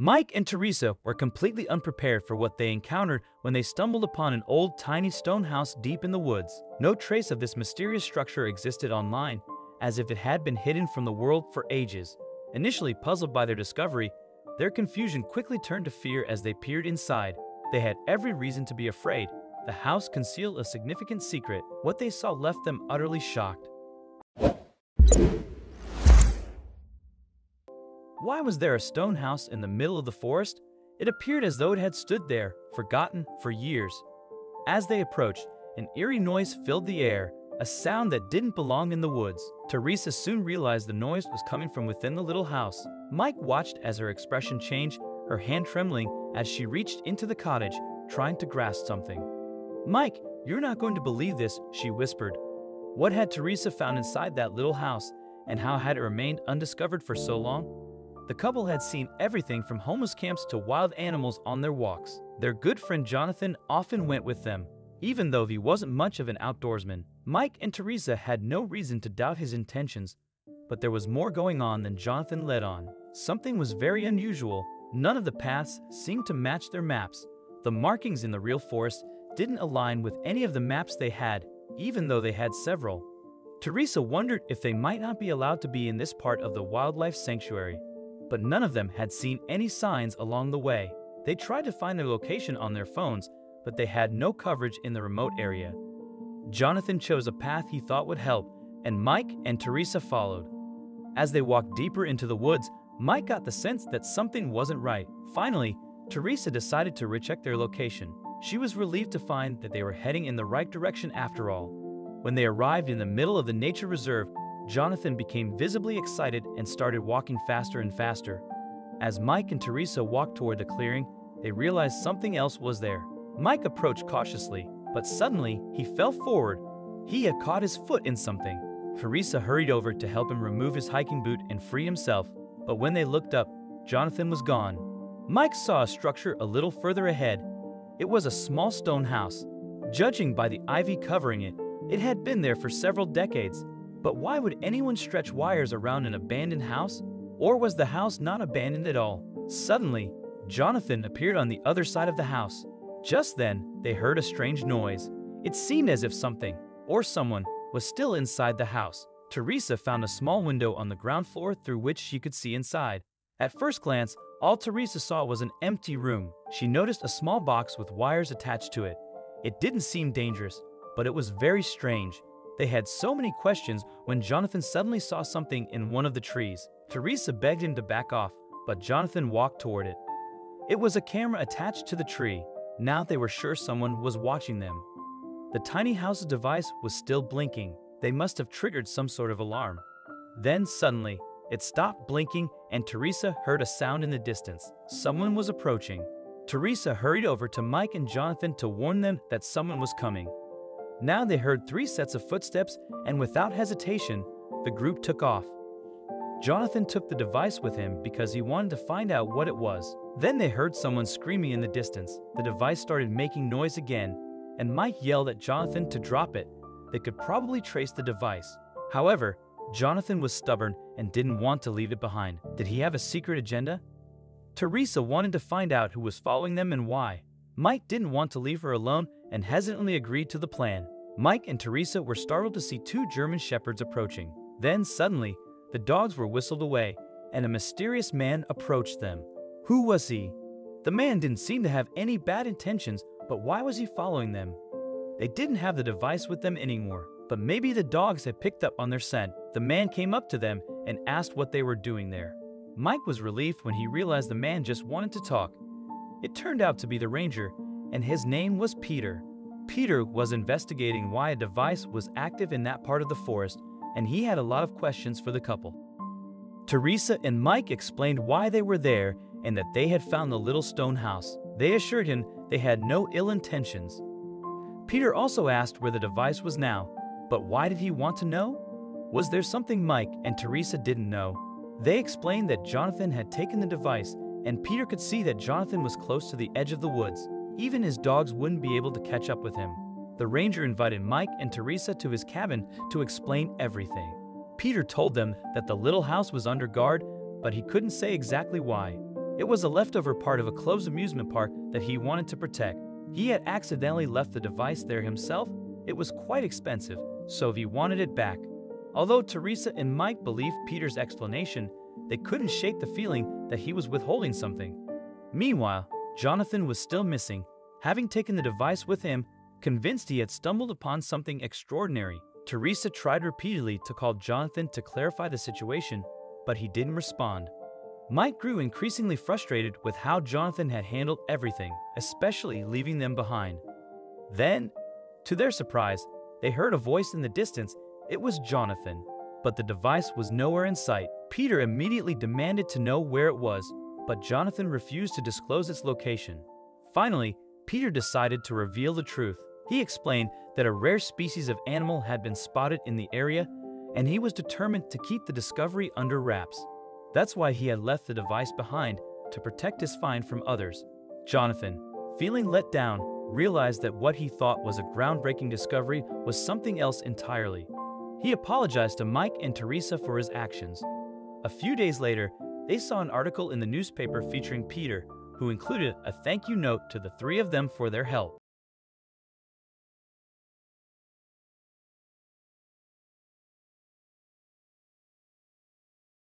Mike and Teresa were completely unprepared for what they encountered when they stumbled upon an old, tiny stone house deep in the woods. No trace of this mysterious structure existed online, as if it had been hidden from the world for ages. Initially puzzled by their discovery, their confusion quickly turned to fear as they peered inside. They had every reason to be afraid. The house concealed a significant secret. What they saw left them utterly shocked. Why was there a stone house in the middle of the forest? It appeared as though it had stood there, forgotten for years. As they approached, an eerie noise filled the air, a sound that didn't belong in the woods. Teresa soon realized the noise was coming from within the little house. Mike watched as her expression changed, her hand trembling as she reached into the cottage, trying to grasp something. "Mike, you're not going to believe this," she whispered. What had Teresa found inside that little house, and how had it remained undiscovered for so long? The couple had seen everything from homeless camps to wild animals on their walks. Their good friend Jonathan often went with them, even though he wasn't much of an outdoorsman. Mike and Teresa had no reason to doubt his intentions, but there was more going on than Jonathan let on. Something was very unusual. None of the paths seemed to match their maps. The markings in the real forest didn't align with any of the maps they had, even though they had several. Teresa wondered if they might not be allowed to be in this part of the wildlife sanctuary, but none of them had seen any signs along the way. They tried to find their location on their phones, but they had no coverage in the remote area. Jonathan chose a path he thought would help, and Mike and Teresa followed. As they walked deeper into the woods, Mike got the sense that something wasn't right. Finally, Teresa decided to recheck their location. She was relieved to find that they were heading in the right direction after all. When they arrived in the middle of the nature reserve, Jonathan became visibly excited and started walking faster and faster. As Mike and Teresa walked toward the clearing, they realized something else was there. Mike approached cautiously, but suddenly he fell forward. He had caught his foot in something. Teresa hurried over to help him remove his hiking boot and free himself, but when they looked up, Jonathan was gone. Mike saw a structure a little further ahead. It was a small stone house. Judging by the ivy covering it, it had been there for several decades. But why would anyone stretch wires around an abandoned house? Or was the house not abandoned at all? Suddenly, Jonathan appeared on the other side of the house. Just then, they heard a strange noise. It seemed as if something, or someone, was still inside the house. Teresa found a small window on the ground floor through which she could see inside. At first glance, all Teresa saw was an empty room. She noticed a small box with wires attached to it. It didn't seem dangerous, but it was very strange. They had so many questions when Jonathan suddenly saw something in one of the trees. Teresa begged him to back off, but Jonathan walked toward it. It was a camera attached to the tree. Now they were sure someone was watching them. The tiny house's device was still blinking. They must have triggered some sort of alarm. Then suddenly, it stopped blinking and Teresa heard a sound in the distance. Someone was approaching. Teresa hurried over to Mike and Jonathan to warn them that someone was coming. Now they heard 3 sets of footsteps, and without hesitation, the group took off. Jonathan took the device with him because he wanted to find out what it was. Then they heard someone screaming in the distance. The device started making noise again, and Mike yelled at Jonathan to drop it. They could probably trace the device. However, Jonathan was stubborn and didn't want to leave it behind. Did he have a secret agenda? Teresa wanted to find out who was following them and why. Mike didn't want to leave her alone and hesitantly agreed to the plan. Mike and Teresa were startled to see 2 German shepherds approaching. Then suddenly, the dogs were whistled away, and a mysterious man approached them. Who was he? The man didn't seem to have any bad intentions, but why was he following them? They didn't have the device with them anymore, but maybe the dogs had picked up on their scent. The man came up to them and asked what they were doing there. Mike was relieved when he realized the man just wanted to talk. It turned out to be the ranger, and his name was Peter. Peter was investigating why a device was active in that part of the forest, and he had a lot of questions for the couple. Teresa and Mike explained why they were there and that they had found the little stone house. They assured him they had no ill intentions. Peter also asked where the device was now, but why did he want to know? Was there something Mike and Teresa didn't know? They explained that Jonathan had taken the device, and Peter could see that Jonathan was close to the edge of the woods. Even his dogs wouldn't be able to catch up with him. The ranger invited Mike and Teresa to his cabin to explain everything. Peter told them that the little house was under guard, but he couldn't say exactly why. It was a leftover part of a closed amusement park that he wanted to protect. He had accidentally left the device there himself. It was quite expensive, so he wanted it back. Although Teresa and Mike believed Peter's explanation, they couldn't shake the feeling that he was withholding something. Meanwhile, Jonathan was still missing, having taken the device with him, convinced he had stumbled upon something extraordinary. Teresa tried repeatedly to call Jonathan to clarify the situation, but he didn't respond. Mike grew increasingly frustrated with how Jonathan had handled everything, especially leaving them behind. Then, to their surprise, they heard a voice in the distance. It was Jonathan, but the device was nowhere in sight. Peter immediately demanded to know where it was, but Jonathan refused to disclose its location. Finally, Peter decided to reveal the truth. He explained that a rare species of animal had been spotted in the area, and he was determined to keep the discovery under wraps. That's why he had left the device behind, to protect his find from others. Jonathan, feeling let down, realized that what he thought was a groundbreaking discovery was something else entirely. He apologized to Mike and Teresa for his actions. A few days later, they saw an article in the newspaper featuring Peter, who included a thank you note to the three of them for their help.